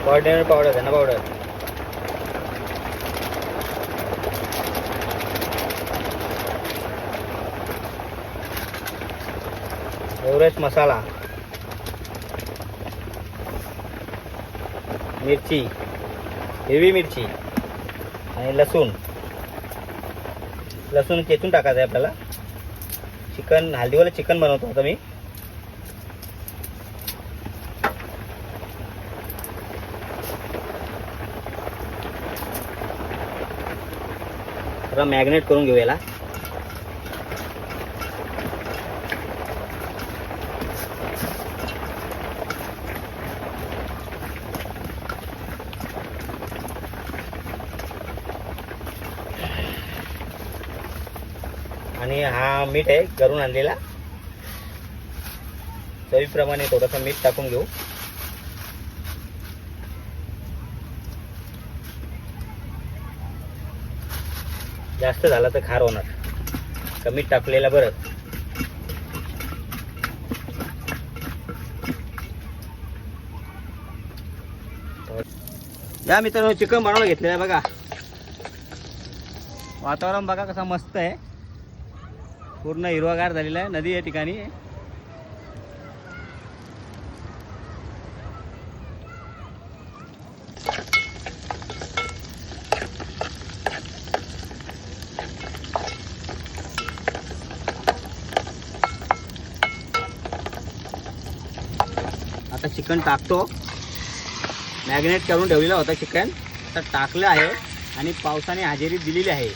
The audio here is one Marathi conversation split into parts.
ऑर्डिनरी पावडर, धना पावडर, एव्हरेस्ट मसाला, मिरची, हिरवी मिरची आणि लसूण. लसूण चेचून टाकायचं आहे आपल्याला. चिकन, हळदीवाला चिकन बनवतो आता मी. जरा मॅग्नेट करून घेऊ याला. आणि हा मीठ आहे घरून आणलेला. चवीप्रमाणे थोडंसं मीठ टाकून घेऊ. जास्त झाला तर खार होणार, कमी टाकलेला बरं. या मित्रांनो, चिकन बनवायला घेतलेलं आहे बघा. वातावरण बघा कसं मस्त आहे. पूर्ण हिरवागार झालेला आहे. नदी या ठिकाणी. आता चिकन टाकतो. मॅग्नेट करून ठेवलेला होता चिकन, आता टाकलं आहे आणि पावसाने हजेरी दिलेली आहे.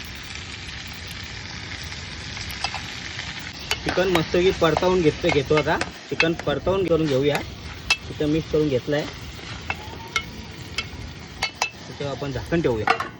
चिकन मस्तपैकी परतवून घेतो आता. चिकन परतवून करून घेऊया. चिकन मिक्स करून घेतलं आहे, त्याच्यावर आपण झाकण ठेवूया.